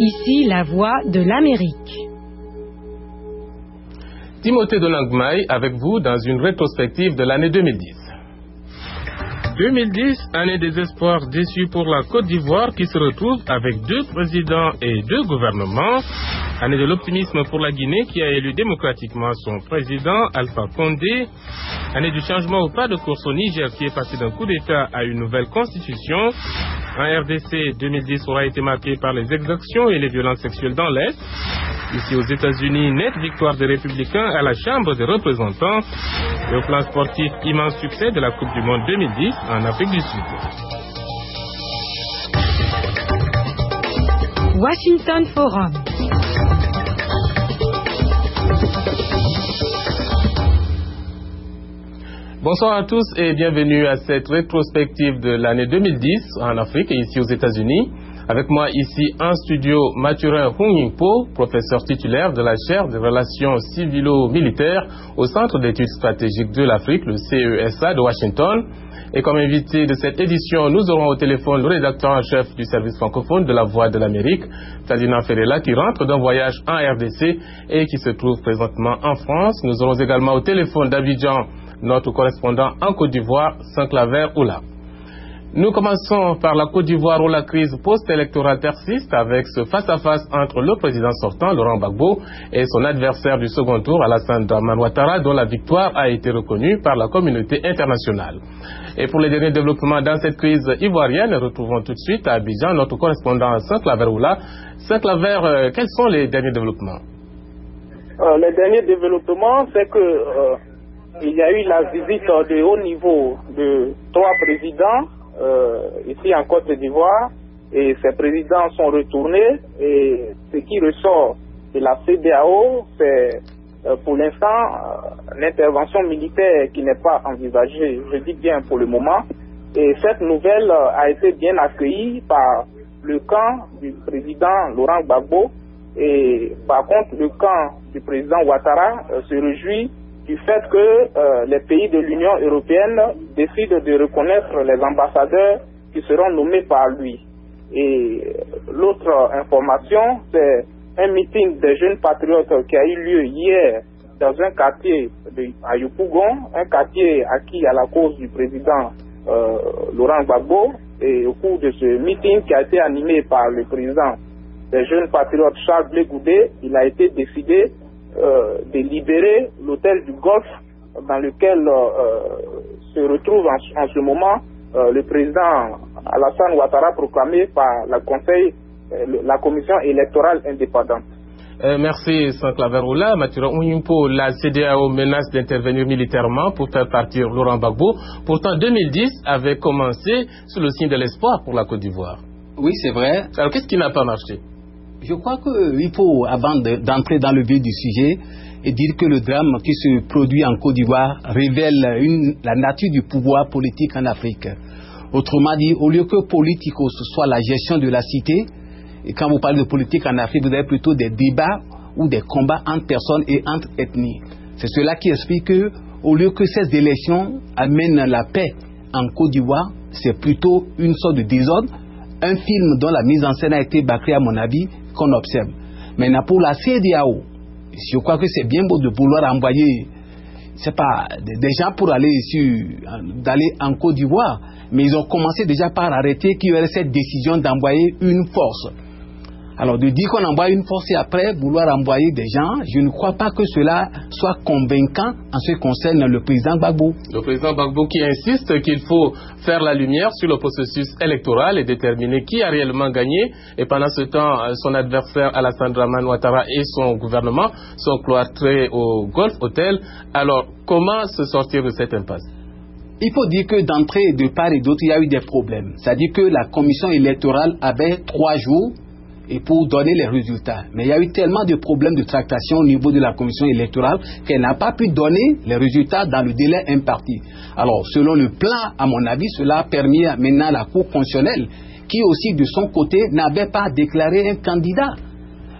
Ici la voix de l'Amérique. Timothée de Langmail avec vous dans une rétrospective de l'année 2010. 2010, année des espoirs déçus pour la Côte d'Ivoire qui se retrouve avec 2 présidents et 2 gouvernements. Année de l'optimisme pour la Guinée qui a élu démocratiquement son président Alpha Condé. Année du changement au pas de course au Niger qui est passé d'un coup d'État à une nouvelle constitution. En RDC, 2010 aura été marqué par les exactions et les violences sexuelles dans l'Est. Ici aux États-Unis, nette victoire des Républicains à la Chambre des représentants. Et au plan sportif, immense succès de la Coupe du Monde 2010 en Afrique du Sud. Washington Forum. Bonsoir à tous et bienvenue à cette rétrospective de l'année 2010 en Afrique et ici aux États-Unis. Avec moi ici en studio, Mathurin Hung-Yingpo, professeur titulaire de la chaire des relations civilo-militaires au Centre d'études stratégiques de l'Afrique, le CESA de Washington. Et comme invité de cette édition, nous aurons au téléphone le rédacteur en chef du service francophone de la Voix de l'Amérique, Ferdinand Ferreira, qui rentre d'un voyage en RDC et qui se trouve présentement en France. Nous aurons également au téléphone d'Abidjan notre correspondant en Côte d'Ivoire, Saint-Claver Oula. Nous commençons par la Côte d'Ivoire où la crise post-électorale persiste avec ce face-à-face entre le président sortant, Laurent Gbagbo, et son adversaire du second tour, Alassane Dramane Ouattara, dont la victoire a été reconnue par la communauté internationale. Et pour les derniers développements dans cette crise ivoirienne, retrouvons tout de suite à Abidjan notre correspondant Saint-Claver Oula. Saint-Claver, quels sont les derniers développements? Les derniers développements, c'est que il y a eu la visite de haut niveau de 3 présidents ici en Côte d'Ivoire et ces présidents sont retournés et ce qui ressort de la CEDEAO, c'est pour l'instant l'intervention militaire qui n'est pas envisagée, je dis bien pour le moment, et cette nouvelle a été bien accueillie par le camp du président Laurent Gbagbo et par contre le camp du président Ouattara se réjouit du fait que les pays de l'Union européenne décident de reconnaître les ambassadeurs qui seront nommés par lui. Et l'autre information, c'est un meeting des jeunes patriotes qui a eu lieu hier dans un quartier à Yopougon, un quartier acquis à la cause du président Laurent Gbagbo. Et au cours de ce meeting qui a été animé par le président des jeunes patriotes Charles Blé Goudé, il a été décidé de libérer l'hôtel du Golfe dans lequel se retrouve en ce moment le président Alassane Ouattara proclamé par la commission électorale indépendante. Merci Saint-Claver Oula. Mathurin Hung-Yingpo, la CEDEAO menace d'intervenir militairement pour faire partir Laurent Gbagbo. Pourtant 2010 avait commencé sous le signe de l'espoir pour la Côte d'Ivoire. Oui, c'est vrai. Alors qu'est-ce qui n'a pas marché? Je crois qu'il faut, avant d'entrer dans le vif du sujet, et dire que le drame qui se produit en Côte d'Ivoire révèle la nature du pouvoir politique en Afrique. Autrement dit, au lieu que politico, ce soit la gestion de la cité, et quand vous parlez de politique en Afrique, vous avez plutôt des débats ou des combats entre personnes et entre ethnies. C'est cela qui explique que, au lieu que ces élections amènent la paix en Côte d'Ivoire, c'est plutôt une sorte de désordre, un film dont la mise en scène a été bâclée à mon avis, qu'on observe. Maintenant pour la CEDEAO, je crois que c'est bien beau de vouloir envoyer, c'est pas des gens pour d'aller en Côte d'Ivoire, mais ils ont commencé déjà par arrêter qu'il y aurait cette décision d'envoyer une force. Alors de dire qu'on envoie une force et après vouloir envoyer des gens, je ne crois pas que cela soit convaincant en ce qui concerne le président Gbagbo. Le président Gbagbo qui insiste qu'il faut faire la lumière sur le processus électoral et déterminer qui a réellement gagné. Et pendant ce temps, son adversaire Alassane Dramane Ouattara et son gouvernement sont cloîtrés au Golf Hotel. Alors comment se sortir de cette impasse? Il faut dire que d'entrée de part et d'autre, il y a eu des problèmes. C'est-à-dire que la commission électorale avait 3 jours et pour donner les résultats. Mais il y a eu tellement de problèmes de tractation au niveau de la commission électorale qu'elle n'a pas pu donner les résultats dans le délai imparti. Alors, selon le plan, à mon avis, cela a permis maintenant à la Cour constitutionnelle, qui aussi de son côté n'avait pas déclaré un candidat,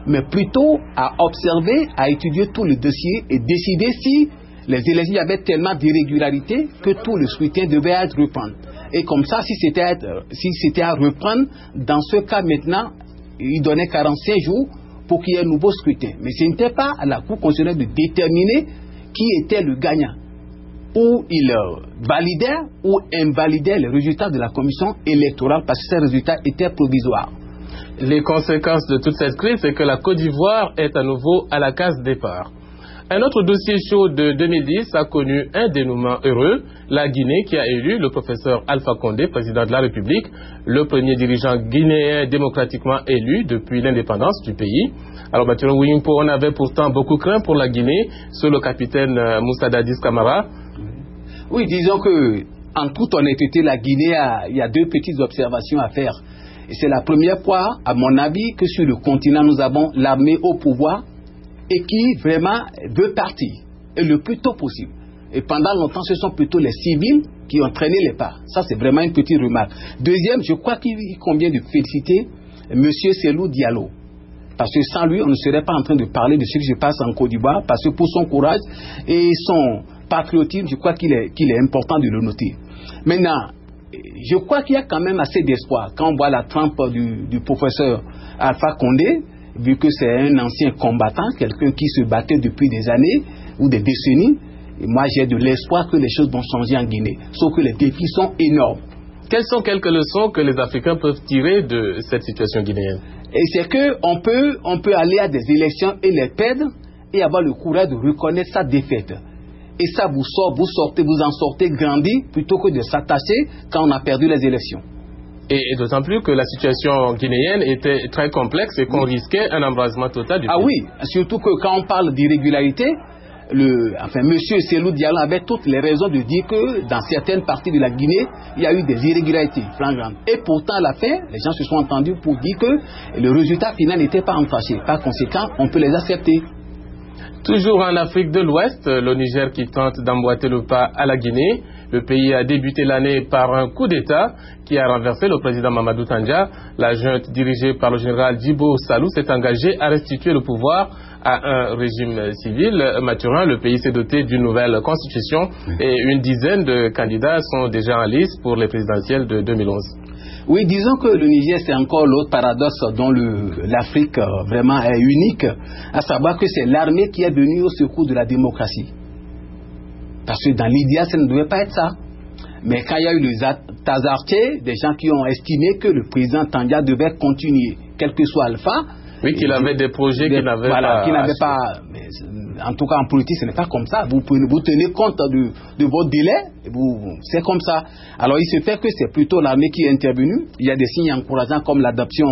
mais plutôt à observer, à étudier tout le dossier et décider si les élections avaient tellement d'irrégularités que tout le scrutin devait être reprendre. Et comme ça, si c'était à reprendre, dans ce cas maintenant, il donnait 45 jours pour qu'il y ait un nouveau scrutin. Mais ce n'était pas à la Cour constitutionnelle de déterminer qui était le gagnant. Ou il validait ou invalidait les résultats de la commission électorale parce que ces résultats étaient provisoires. Les conséquences de toute cette crise, c'est que la Côte d'Ivoire est à nouveau à la case départ. Un autre dossier chaud de 2010 a connu un dénouement heureux, la Guinée qui a élu le professeur Alpha Condé, président de la République, le premier dirigeant guinéen démocratiquement élu depuis l'indépendance du pays. Alors, Mathurin Wuingpo, on avait pourtant beaucoup craint pour la Guinée, sous le capitaine Moussa Dadis Camara. Oui, disons que, en toute honnêteté, la Guinée, il y a deux petites observations à faire. Et c'est la première fois, à mon avis, que sur le continent, nous avons l'armée au pouvoir et qui vraiment veut partir, et le plus tôt possible. Et pendant longtemps, ce sont plutôt les civils qui ont traîné les pas. Ça, c'est vraiment une petite remarque. Deuxième, je crois qu'il convient de féliciter M. Cellou Diallo. Parce que sans lui, on ne serait pas en train de parler de ce qui se passe en Côte d'Ivoire, parce que pour son courage et son patriotisme, je crois qu'il est important de le noter. Maintenant, je crois qu'il y a quand même assez d'espoir. Quand on voit la trempe du professeur Alpha Condé, vu que c'est un ancien combattant, quelqu'un qui se battait depuis des années ou des décennies, et moi j'ai de l'espoir que les choses vont changer en Guinée. Sauf que les défis sont énormes. Quelles sont quelques leçons que les Africains peuvent tirer de cette situation guinéenne? Et c'est qu'on peut aller à des élections et les perdre et avoir le courage de reconnaître sa défaite. Et ça vous en sortez grandi plutôt que de s'attacher quand on a perdu les élections. Et d'autant plus que la situation guinéenne était très complexe et qu'on risquait un embrasement total du pays. Ah oui, surtout que quand on parle d'irrégularité, M. Cellou Diallo avait toutes les raisons de dire que dans certaines parties de la Guinée, il y a eu des irrégularités flagrantes. Et pourtant, à la fin, les gens se sont entendus pour dire que le résultat final n'était pas entaché. Par conséquent, on peut les accepter. Toujours en Afrique de l'Ouest, le Niger qui tente d'emboîter le pas à la Guinée. Le pays a débuté l'année par un coup d'État qui a renversé le président Mamadou Tandja. La junte dirigée par le général Djibo Salou s'est engagée à restituer le pouvoir à un régime civil. Mathurin, le pays s'est doté d'une nouvelle constitution et une dizaine de candidats sont déjà en lice pour les présidentielles de 2011. Oui, disons que le Niger, c'est encore l'autre paradoxe dont l'Afrique vraiment est unique, à savoir que c'est l'armée qui est venue au secours de la démocratie. Parce que dans l'idéal, ça ne devait pas être ça. Mais quand il y a eu le Tazarché, des gens qui ont estimé que le président Tandja devait continuer, quel que soit Alpha. Oui, qu'il avait des projets qui n'avaient pas. Mais en tout cas, en politique, ce n'est pas comme ça. Vous tenez compte de vos délais, c'est comme ça. Alors, il se fait que c'est plutôt l'armée qui est intervenue. Il y a des signes encourageants comme l'adoption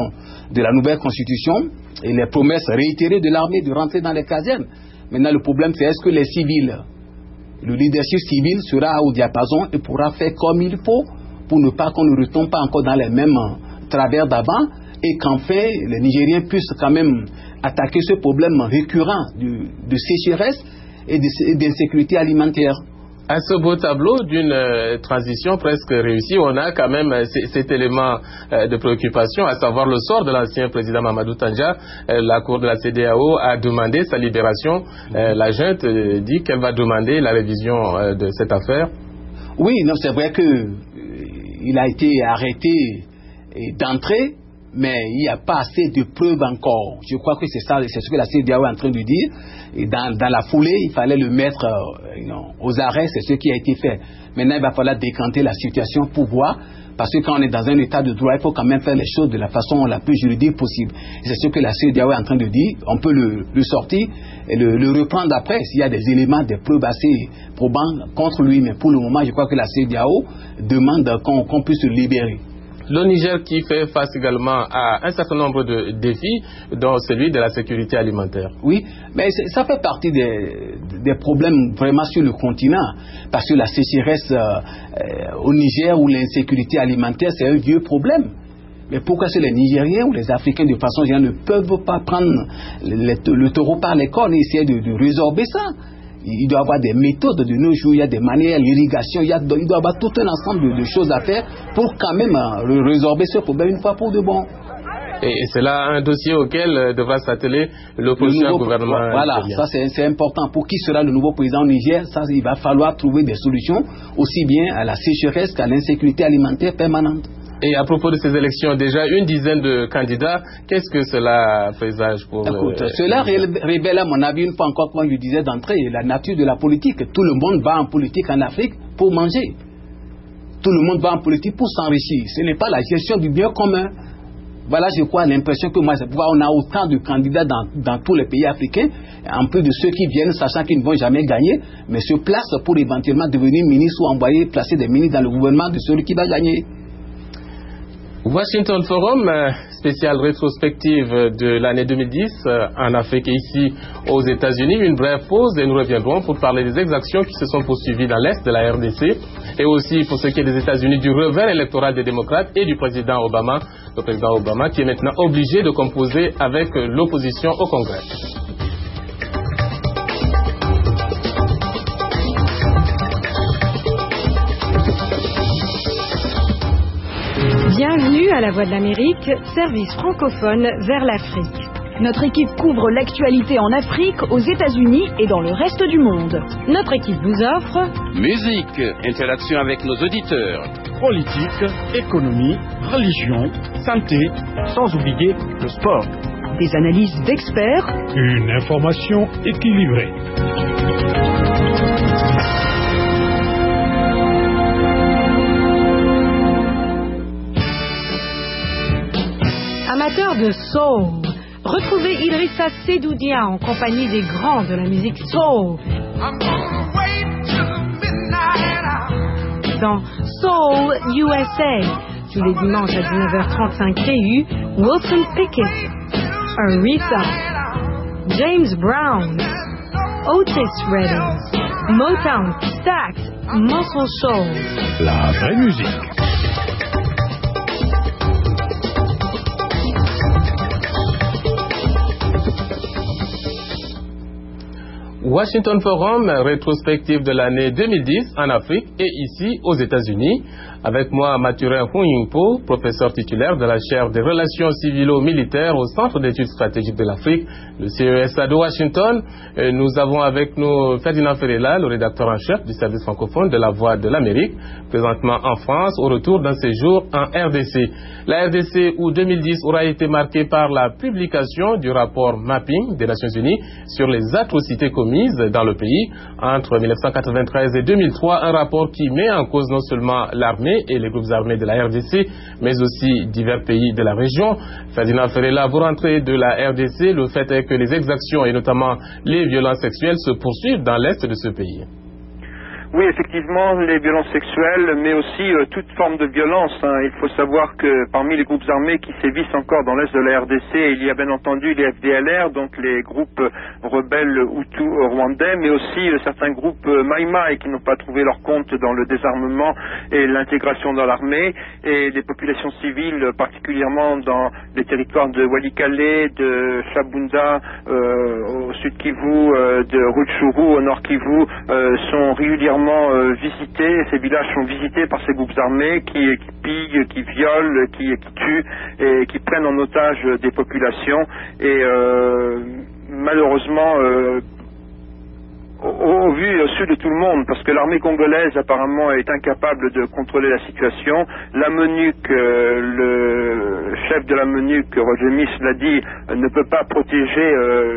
de la nouvelle constitution et les promesses réitérées de l'armée de rentrer dans les casernes. Maintenant, le problème, c'est est-ce que les civils, le leadership civil sera au diapason et pourra faire comme il faut pour ne pas qu'on ne retombe pas encore dans les mêmes travers d'avant et qu'enfin les Nigériens puissent quand même attaquer ce problème récurrent de sécheresse et d'insécurité alimentaire. À ce beau tableau d'une transition presque réussie, on a quand même cet élément de préoccupation, à savoir le sort de l'ancien président Mamadou Tandja. La Cour de la CEDEAO a demandé sa libération. La junte dit qu'elle va demander la révision de cette affaire. Oui, non, c'est vrai qu'il a été arrêté d'entrée, mais il n'y a pas assez de preuves encore. Je crois que c'est ce que la CEDEAO est en train de dire. Et dans la foulée, il fallait le mettre aux arrêts, c'est ce qui a été fait. Maintenant, il va falloir décanter la situation pour voir, parce que quand on est dans un état de droit, il faut quand même faire les choses de la façon la plus juridique possible. C'est ce que la CEDEAO est en train de dire. On peut le sortir et le reprendre après s'il y a des éléments, des preuves assez probants contre lui. Mais pour le moment, je crois que la CEDEAO demande qu'on puisse le libérer. Le Niger qui fait face également à un certain nombre de défis, dont celui de la sécurité alimentaire. Oui, mais ça fait partie des problèmes vraiment sur le continent, parce que la sécheresse au Niger ou l'insécurité alimentaire, c'est un vieux problème. Mais pourquoi est-ce que les Nigériens ou les Africains de façon générale ne peuvent pas prendre le taureau par les cornes et essayer de résorber ça? Il doit y avoir des méthodes de nos jours, il y a des manières, l'irrigation, il doit y avoir tout un ensemble de choses à faire pour quand même résorber ce problème une fois pour de bon. Et c'est là un dossier auquel devra s'atteler le prochain gouvernement. Voilà, ça c'est important. Pour qui sera le nouveau président au Niger, ça, il va falloir trouver des solutions aussi bien à la sécheresse qu'à l'insécurité alimentaire permanente. Et à propos de ces élections, déjà une dizaine de candidats, qu'est-ce que cela présage pour... Écoute, cela révèle à mon avis, une fois encore, comme je disais d'entrée, la nature de la politique. Tout le monde va en politique en Afrique pour manger. Tout le monde va en politique pour s'enrichir. Ce n'est pas la gestion du bien commun. Voilà, je crois, l'impression que moi, on a autant de candidats dans tous les pays africains, en plus de ceux qui viennent, sachant qu'ils ne vont jamais gagner, mais se placent pour éventuellement devenir ministre ou envoyer, placer des ministres dans le gouvernement de celui qui va gagner. Washington Forum, spéciale rétrospective de l'année 2010 en Afrique et ici aux États-Unis. Une brève pause et nous reviendrons pour parler des exactions qui se sont poursuivies dans l'Est de la RDC et aussi pour ce qui est des États-Unis du revers électoral des démocrates et du président Obama, le président Obama qui est maintenant obligé de composer avec l'opposition au Congrès. Bienvenue à la Voix de l'Amérique, service francophone vers l'Afrique. Notre équipe couvre l'actualité en Afrique, aux États-Unis et dans le reste du monde. Notre équipe vous offre musique, interaction avec nos auditeurs, politique, économie, religion, santé, sans oublier le sport. Des analyses d'experts, une information équilibrée. Amateurs de soul, retrouvez Idrissa Sedoudia en compagnie des grands de la musique soul dans Soul USA, tous les dimanches à 19h35 TU, Wilson Pickett, Aretha, James Brown, Otis Redding, Motown, Stax, Muscle Shoals. La vraie musique. Washington Forum, rétrospective de l'année 2010 en Afrique et ici aux États-Unis. Avec moi, Mathurin Hunyingpo, professeur titulaire de la chaire des relations civilo-militaires au Centre d'études stratégiques de l'Afrique, le CESA de Washington. Nous avons avec nous Ferdinand Ferrella, le rédacteur en chef du service francophone de la Voix de l'Amérique, présentement en France, au retour d'un séjour en RDC. La RDC où 2010 aura été marquée par la publication du rapport Mapping des Nations Unies sur les atrocités commises dans le pays entre 1993 et 2003, un rapport qui met en cause non seulement l'armée et les groupes armés de la RDC, mais aussi divers pays de la région. Ferdinand Ferrella, vous rentrez de la RDC, le fait est que les exactions et notamment les violences sexuelles se poursuivent dans l'est de ce pays. Oui, effectivement, les violences sexuelles, mais aussi toute forme de violence. Il faut savoir que parmi les groupes armés qui sévissent encore dans l'est de la RDC, il y a bien entendu les FDLR, donc les groupes rebelles Hutus rwandais, mais aussi certains groupes Maïmaï qui n'ont pas trouvé leur compte dans le désarmement et l'intégration dans l'armée, et les populations civiles, particulièrement dans les territoires de Walikale, de Shabunda, au sud Kivu, de Rutshuru, au nord Kivu, sont régulièrement visités. Ces villages sont visités par ces groupes armés qui pillent, qui violent, qui tuent et qui prennent en otage des populations. Et malheureusement, au vu et au su de tout le monde, parce que l'armée congolaise apparemment est incapable de contrôler la situation. La MONUC, le chef de la MONUC, Roger Miss, l'a dit, ne peut pas protéger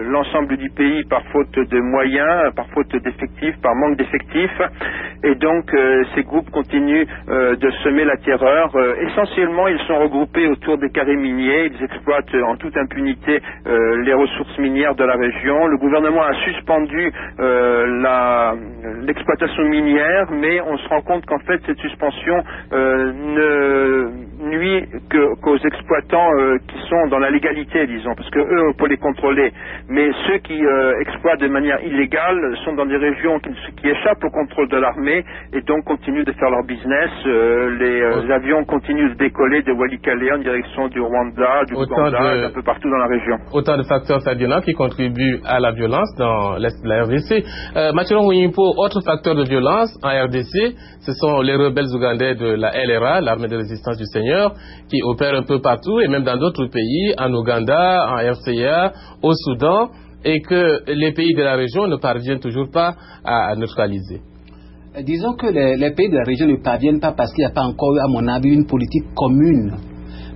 l'ensemble du pays par faute de moyens, par faute d'effectifs, par manque d'effectifs. Et donc ces groupes continuent de semer la terreur. Essentiellement, ils sont regroupés autour des carrés miniers. Ils exploitent en toute impunité les ressources minières de la région. Le gouvernement a suspendu l'exploitation minière, mais on se rend compte qu'en fait cette suspension ne nuit qu'aux exploitants qui sont dans la légalité, disons, parce que eux on peut les contrôler, mais ceux qui exploitent de manière illégale sont dans des régions qui échappent au contrôle de l'armée et donc continuent de faire leur business. Les avions continuent de décoller de Walikale en direction du Rwanda, du Ouganda, un peu partout dans la région. Autant de facteurs, Ferdinand, qui contribuent à la violence dans l'est de la RDC. Mathurin Hunyingpo, autre facteur de violence en RDC, ce sont les rebelles ougandais de la LRA, l'armée de résistance du Seigneur, qui opèrent un peu partout et même dans d'autres pays, en Ouganda, en RCA, au Soudan, et que les pays de la région ne parviennent toujours pas à neutraliser. Disons que les pays de la région ne parviennent pas parce qu'il n'y a pas encore, à mon avis, une politique commune.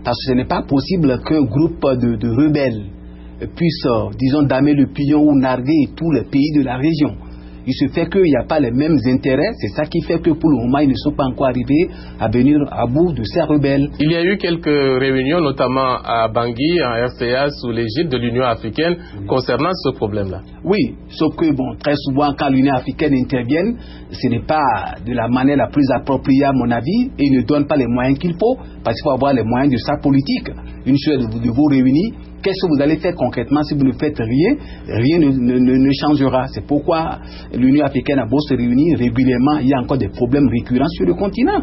Parce que ce n'est pas possible qu'un groupe de rebelles puisse, disons, damer le pilon ou narguer tous les pays de la région. Il se fait qu'il n'y a pas les mêmes intérêts. C'est ça qui fait que pour le moment, ils ne sont pas encore arrivés à venir à bout de ces rebelles. Il y a eu quelques réunions, notamment à Bangui, en RCA, sous l'égide de l'Union africaine, concernant ce problème-là. Oui, sauf que, bon, très souvent, quand l'Union africaine intervient, ce n'est pas de la manière la plus appropriée, à mon avis, et il ne donne pas les moyens qu'il faut, parce qu'il faut avoir les moyens de sa politique. Une chose de vous réunir, qu'est-ce que vous allez faire concrètement si vous ne faites rien? Rien ne changera. C'est pourquoi l'Union africaine a beau se réunir régulièrement, il y a encore des problèmes récurrents sur le continent.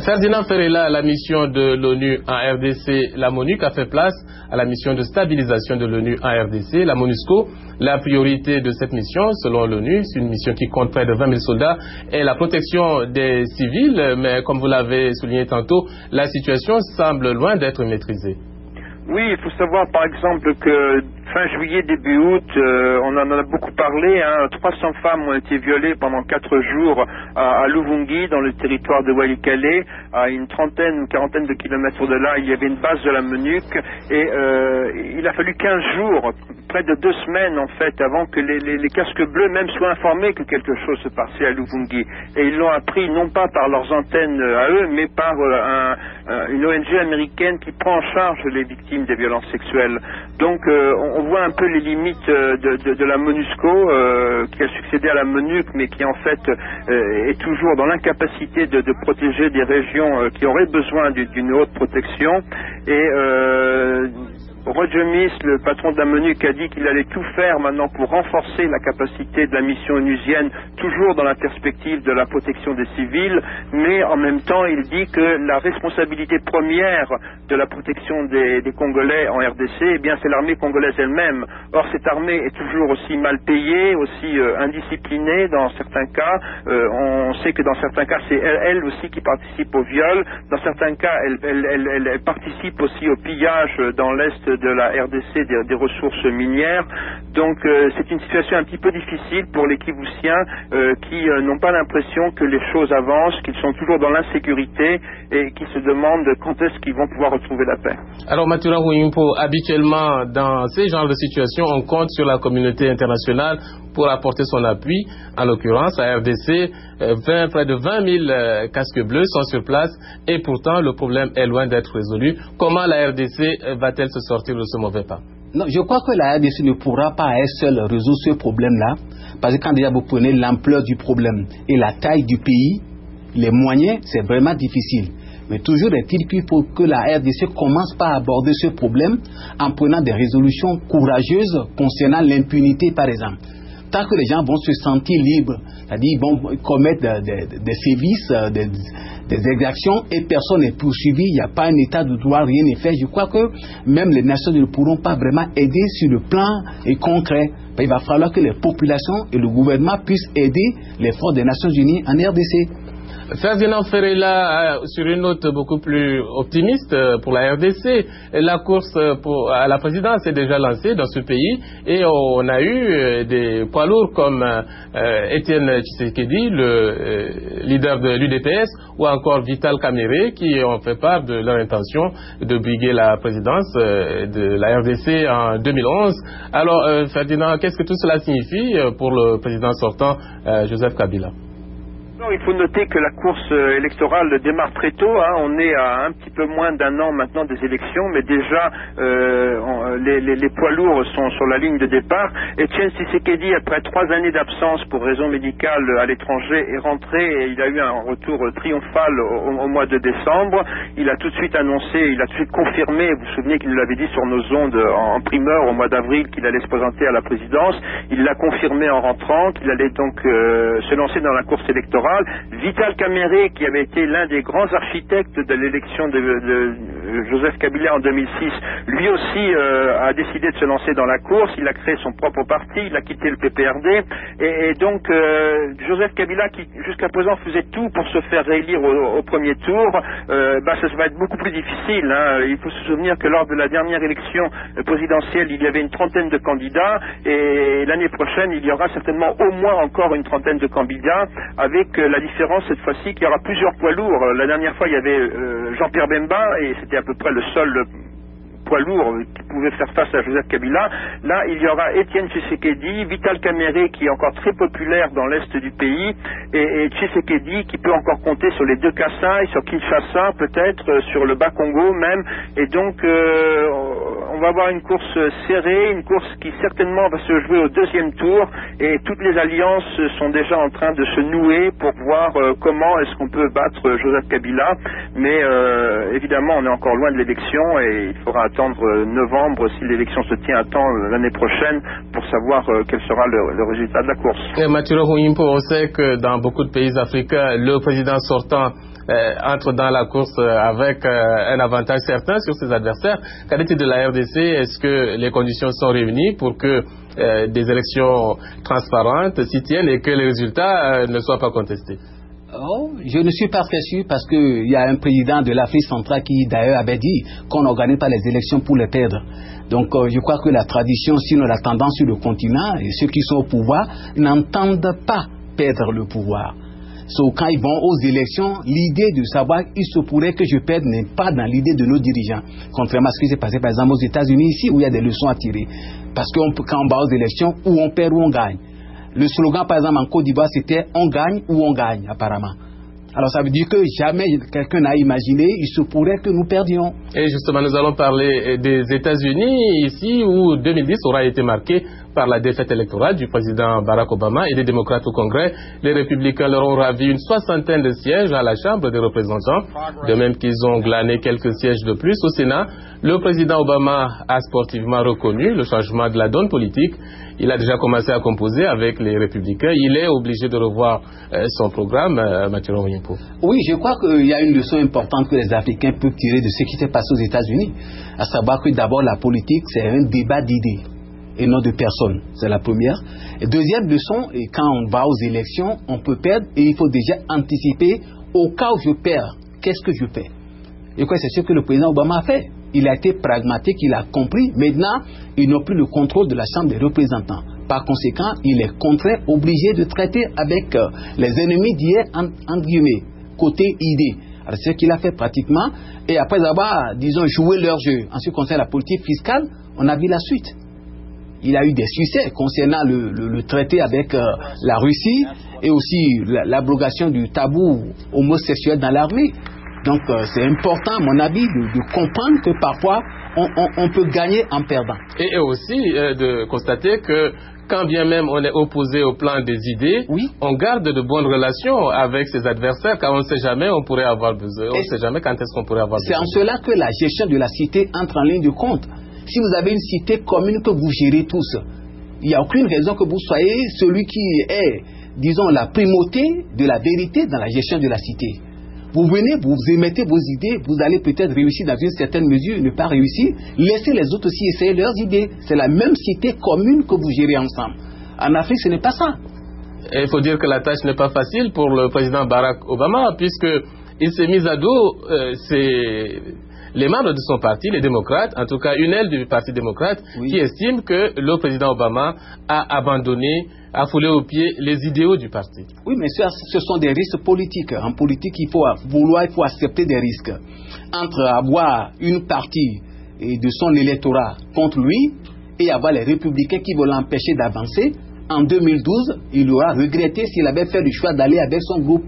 Ferdinand Ferreira, la mission de l'ONU en RDC, la MONUC, a fait place à la mission de stabilisation de l'ONU en RDC, la MONUSCO. La priorité de cette mission, selon l'ONU, c'est une mission qui compte près de 20 000 soldats, est la protection des civils, mais comme vous l'avez souligné tantôt, la situation semble loin d'être maîtrisée. Oui, il faut savoir par exemple que fin juillet, début août, on en a beaucoup parlé, 300 femmes ont été violées pendant 4 jours à Luvungi, dans le territoire de Walikale, à une trentaine ou quarantaine de kilomètres de là, il y avait une base de la MONUC, et il a fallu 15 jours, près de 2 semaines en fait, avant que les casques bleus même soient informés que quelque chose se passait à Luvungi. Et ils l'ont appris non pas par leurs antennes à eux, mais par une ONG américaine qui prend en charge les victimes des violences sexuelles. Donc on voit un peu les limites de la MONUSCO, qui a succédé à la MONUC, mais qui en fait est toujours dans l'incapacité de protéger des régions qui auraient besoin d'une haute protection. Et Roger Miss, le patron de la MONUC, a dit qu'il allait tout faire maintenant pour renforcer la capacité de la mission onusienne, toujours dans la perspective de la protection des civils, mais en même temps il dit que la responsabilité première de la protection des Congolais en RDC, eh bien c'est l'armée congolaise elle-même. Or cette armée est toujours aussi mal payée, aussi indisciplinée dans certains cas. On sait que dans certains cas c'est elle aussi qui participe au viol. Dans certains cas elle participe aussi au pillage dans l'est de la RDC des ressources minières. Donc c'est une situation un petit peu difficile pour les Kivusiens qui n'ont pas l'impression que les choses avancent, qu'ils sont toujours dans l'insécurité et qui se demandent quand est-ce qu'ils vont pouvoir retrouver la paix. Alors Matura Huimpo, habituellement dans ces genres de situations, on compte sur la communauté internationale pour apporter son appui. En l'occurrence, à RDC, près de 20 000 casques bleus sont sur place et pourtant le problème est loin d'être résolu. Comment la RDC va-t-elle se sortir de ce mauvais pas? Non, je crois que la RDC ne pourra pas à elle seule résoudre ce problème-là, parce que quand déjà vous prenez l'ampleur du problème et la taille du pays, les moyens, c'est vraiment difficile. Mais toujours est-il qu'il faut que la RDC commence par aborder ce problème en prenant des résolutions courageuses concernant l'impunité, par exemple. Tant que les gens vont se sentir libres, c'est-à-dire ils vont commettre des sévices, des exactions et personne n'est poursuivi, il n'y a pas un état de droit, rien n'est fait. Je crois que même les nations ne pourront pas vraiment aider sur le plan concret. Il va falloir que les populations et le gouvernement puissent aider les forces des Nations Unies en RDC. Ferdinand Ferreira, sur une note beaucoup plus optimiste pour la RDC, la course à la présidence est déjà lancée dans ce pays et on a eu des poids lourds comme Étienne Tshisekedi, le leader de l'UDPS, ou encore Vital Kamerhe qui ont fait part de leur intention de briguer la présidence de la RDC en 2011. Alors Ferdinand, qu'est-ce que tout cela signifie pour le président sortant Joseph Kabila? Il faut noter que la course électorale démarre très tôt. On est à un petit peu moins d'1 an maintenant des élections, mais déjà les poids lourds sont sur la ligne de départ. Etienne Tshisekedi, après 3 années d'absence pour raisons médicales à l'étranger, est rentré et il a eu un retour triomphal au mois de décembre. Il a tout de suite annoncé, il a tout de suite confirmé, vous vous souvenez qu'il nous l'avait dit sur nos ondes en primeur au mois d'avril, qu'il allait se présenter à la présidence. Il l'a confirmé en rentrant, qu'il allait donc se lancer dans la course électorale. Vital Kamerhe, qui avait été l'un des grands architectes de l'élection Joseph Kabila en 2006, lui aussi a décidé de se lancer dans la course. Il a créé son propre parti, il a quitté le PPRD. Et donc, Joseph Kabila, qui jusqu'à présent faisait tout pour se faire réélire au premier tour, ça va être beaucoup plus difficile. Hein. Il faut se souvenir que lors de la dernière élection présidentielle, il y avait une trentaine de candidats, et l'année prochaine, il y aura certainement au moins encore une trentaine de candidats, avec la différence cette fois-ci qu'il y aura plusieurs poids lourds. La dernière fois, il y avait Jean-Pierre Bemba, et c'était à peu près le seul poids lourd qui pouvait faire face à Joseph Kabila. Là, il y aura Étienne Tshisekedi, Vital Kamerhe, qui est encore très populaire dans l'est du pays, et Tshisekedi qui peut encore compter sur les deux Kassai, sur Kinshasa, peut-être sur le Bas-Congo même, et donc on va avoir une course serrée, une course qui certainement va se jouer au deuxième tour, et toutes les alliances sont déjà en train de se nouer pour voir comment est-ce qu'on peut battre Joseph Kabila, mais évidemment on est encore loin de l'élection, et il faudra attendre novembre si l'élection se tient à temps l'année prochaine pour savoir quel sera le résultat de la course. Mathieu Hunyimpo, on sait que dans beaucoup de pays africains, le président sortant entre dans la course avec un avantage certain sur ses adversaires. Qu'en est-il de la RDC? Est-ce que les conditions sont réunies pour que des élections transparentes s'y tiennent et que les résultats ne soient pas contestés? Oh, je ne suis pas très sûr parce qu'il y a un président de l'Afrique centrale qui d'ailleurs avait dit qu'on n'organise pas les élections pour les perdre. Donc je crois que la tradition, sinon la tendance sur le continent, et ceux qui sont au pouvoir n'entendent pas perdre le pouvoir. Quand ils vont aux élections, l'idée de savoir il se pourrait que je perde n'est pas dans l'idée de nos dirigeants. Contrairement à ce qui s'est passé par exemple aux États-Unis ici où il y a des leçons à tirer. Parce que quand on va aux élections, ou on perd ou on gagne. Le slogan, par exemple, en Côte d'Ivoire, c'était « on gagne ou on gagne », apparemment. Alors, ça veut dire que jamais quelqu'un n'a imaginé, il se pourrait que nous perdions. Et justement, nous allons parler des États-Unis, ici, où 2010 aura été marqué par la défaite électorale du président Barack Obama et des démocrates au Congrès. Les républicains leur ont ravi une 60aine de sièges à la Chambre des représentants, de même qu'ils ont glané quelques sièges de plus au Sénat. Le président Obama a sportivement reconnu le changement de la donne politique. Il a déjà commencé à composer avec les républicains. Il est obligé de revoir son programme, Mathieu Hunyimpo. Oui, je crois qu'il y a une leçon importante que les Africains peuvent tirer de ce qui s'est passé aux États-Unis. À savoir que d'abord la politique, c'est un débat d'idées et non de personnes. C'est la première. Et deuxième leçon, et quand on va aux élections, on peut perdre et il faut déjà anticiper au cas où je perds, qu'est-ce que je fais? Et quoi, c'est ce que le président Obama a fait. Il a été pragmatique, il a compris. Maintenant, il n'a plus le contrôle de la Chambre des représentants. Par conséquent, il est contraint, obligé de traiter avec les ennemis d'hier, en guillemets, côté idée. Alors, c'est ce qu'il a fait pratiquement. Et après avoir, disons, joué leur jeu en ce qui concerne la politique fiscale, on a vu la suite. Il a eu des succès concernant le traité avec la Russie et aussi l'abrogation du tabou homosexuel dans l'armée. Donc c'est important, à mon avis, de comprendre que parfois on peut gagner en perdant. Et aussi de constater que quand bien même on est opposé au plan des idées, oui, on garde de bonnes relations avec ses adversaires, car on ne sait jamais, on pourrait avoir besoin, on ne sait jamais quand est-ce qu'on pourrait avoir besoin. C'est en cela que la gestion de la cité entre en ligne de compte. Si vous avez une cité commune que vous gérez tous, il n'y a aucune raison que vous soyez celui qui est, disons, la primauté de la vérité dans la gestion de la cité. Vous venez, vous émettez vos idées, vous allez peut-être réussir dans une certaine mesure, ne pas réussir, laissez les autres aussi essayer leurs idées. C'est la même cité commune que vous gérez ensemble. En Afrique, ce n'est pas ça. Et il faut dire que la tâche n'est pas facile pour le président Barack Obama, puisqu'il s'est mis à dos les membres de son parti, les démocrates, en tout cas une aile du parti démocrate, oui, qui estime que le président Obama a abandonné, a foulé aux pieds les idéaux du parti. Oui, mais ce sont des risques politiques. En politique, il faut accepter des risques. Entre avoir une partie de son électorat contre lui et avoir les républicains qui veulent l'empêcher d'avancer, en 2012, il aura regretté s'il avait fait le choix d'aller avec son groupe.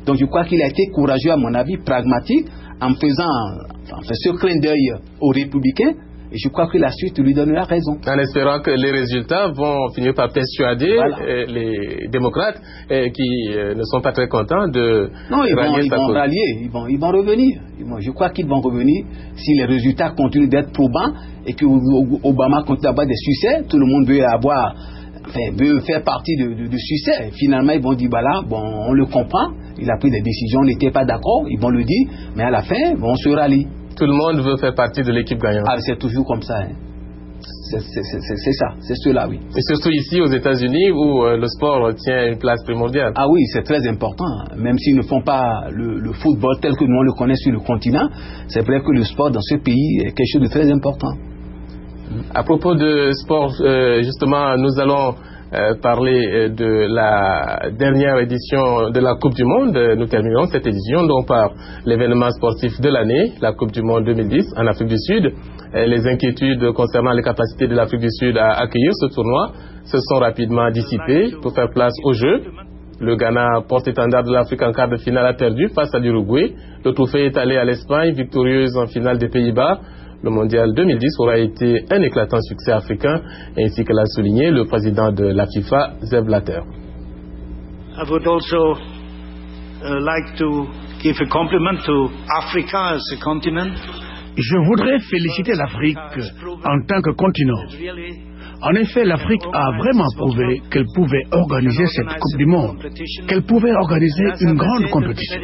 Donc je crois qu'il a été courageux, à mon avis, pragmatique, en faisant ce clin d'œil aux républicains, et je crois que la suite lui donnera raison. En espérant que les résultats vont finir par persuader les démocrates qui ne sont pas très contents de ils vont rallier, ils vont revenir. Je crois qu'ils vont revenir si les résultats continuent d'être probants et que Obama continue d'avoir des succès. Tout le monde veut faire partie du succès. Finalement, ils vont dire, on le comprend, il a pris des décisions, on n'était pas d'accord, ils vont le dire, mais à la fin, on se rallie. Tout le monde veut faire partie de l'équipe gagnante. Ah, c'est toujours comme ça. Hein. C'est ça, c'est cela, oui. Et surtout ici aux États-Unis où le sport tient une place primordiale. Ah oui, c'est très important. Même s'ils ne font pas le football tel que nous on le connaît sur le continent, c'est vrai que le sport dans ce pays est quelque chose de très important. À propos de sport, justement, nous allons parler de la dernière édition de la Coupe du Monde. Nous terminons cette édition donc par l'événement sportif de l'année, la Coupe du Monde 2010 en Afrique du Sud. Les inquiétudes concernant les capacités de l'Afrique du Sud à accueillir ce tournoi se sont rapidement dissipées pour faire place au jeu. Le Ghana, porte-étendard de l'Afrique en quart de finale, a perdu face à l'Uruguay. Le trophée est allé à l'Espagne, victorieuse en finale des Pays-Bas. Le mondial 2010 aura été un éclatant succès africain, ainsi que l'a souligné le président de la FIFA, Sepp Blatter. I would also like to give a compliment to Africa as a continent. Je voudrais féliciter l'Afrique en tant que continent. En effet, l'Afrique a vraiment prouvé qu'elle pouvait organiser cette Coupe du Monde, qu'elle pouvait organiser une grande compétition.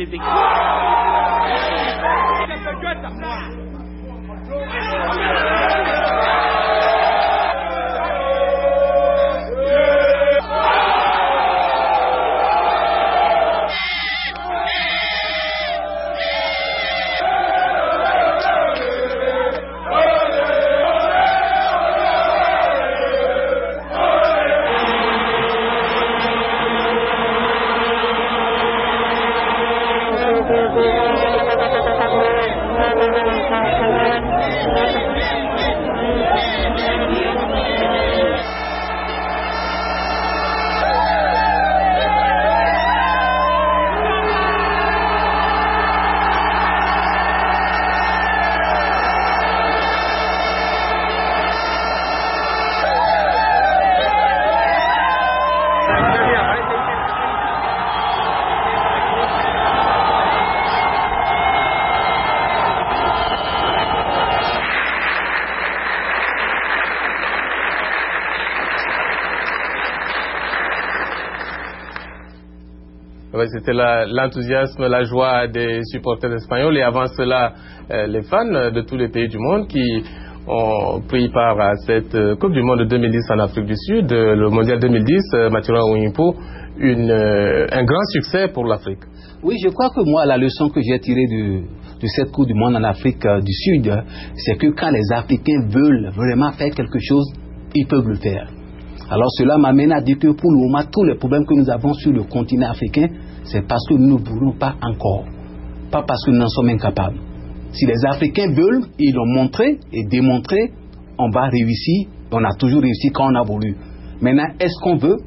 C'était l'enthousiasme, la joie des supporters espagnols et avant cela les fans de tous les pays du monde qui ont pris part à cette Coupe du Monde 2010 en Afrique du Sud, le Mondial 2010, Mathurin Ouimpo, un grand succès pour l'Afrique. Oui, je crois que moi, la leçon que j'ai tirée de cette Coupe du Monde en Afrique du Sud, c'est que quand les Africains veulent vraiment faire quelque chose, ils peuvent le faire. Alors cela m'amène à dire que pour le moment, tous les problèmes que nous avons sur le continent africain, c'est parce que nous ne voulons pas encore, pas parce que nous en sommes incapables. Si les Africains veulent, ils l'ont montré et démontré, on va réussir, on a toujours réussi quand on a voulu. Maintenant, est-ce qu'on veut?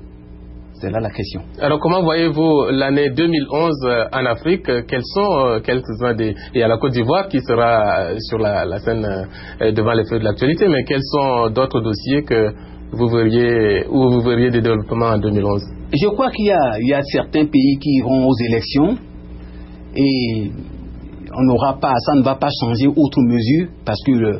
C'est là la question. Alors comment voyez-vous l'année 2011 en Afrique? Quels sont quelques-uns des... Il y a la Côte d'Ivoire qui sera sur la scène devant les feux de l'actualité, mais quels sont d'autres dossiers que vous verriez des développements en 2011? Je crois qu'il y a certains pays qui iront aux élections et ça ne va pas changer outre mesure parce que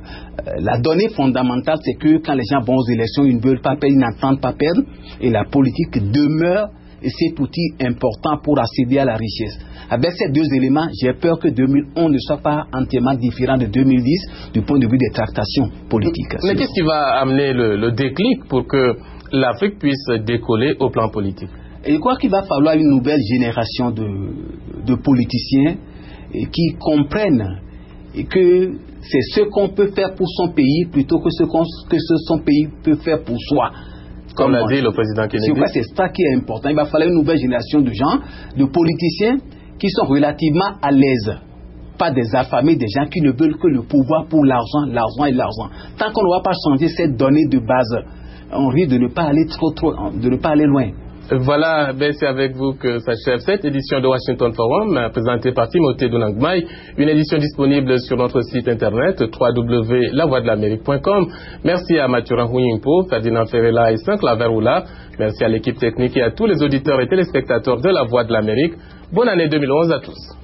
la donnée fondamentale c'est que quand les gens vont aux élections, ils ne veulent pas perdre, ils n'entendent pas perdre et la politique demeure cet outil important pour accéder à la richesse. Avec ces deux éléments, j'ai peur que 2011 ne soit pas entièrement différent de 2010 du point de vue des tractations politiques. Mais qu'est-ce qui va amener le déclic pour que l'Afrique puisse décoller au plan politique? Et je crois qu'il va falloir une nouvelle génération de politiciens qui comprennent que c'est ce qu'on peut faire pour son pays plutôt que ce que son pays peut faire pour soi. Comme l'a dit le président Kennedy. C'est ça qui est important. Il va falloir une nouvelle génération de gens, de politiciens qui sont relativement à l'aise. Pas des affamés, des gens qui ne veulent que le pouvoir pour l'argent, l'argent et l'argent. Tant qu'on ne va pas changer cette donnée de base, on risque de ne pas aller de ne pas aller loin. Voilà, c'est avec vous que s'achève cette édition de Washington Forum, présentée par Timothée Dounangmaï, une édition disponible sur notre site internet www.lavoixdelamérique.com. Merci à Mathurin Ouimpo, Ferdinand Ferrella et Saint-Claver Oula. Merci à l'équipe technique et à tous les auditeurs et téléspectateurs de La Voix de l'Amérique. Bonne année 2011 à tous.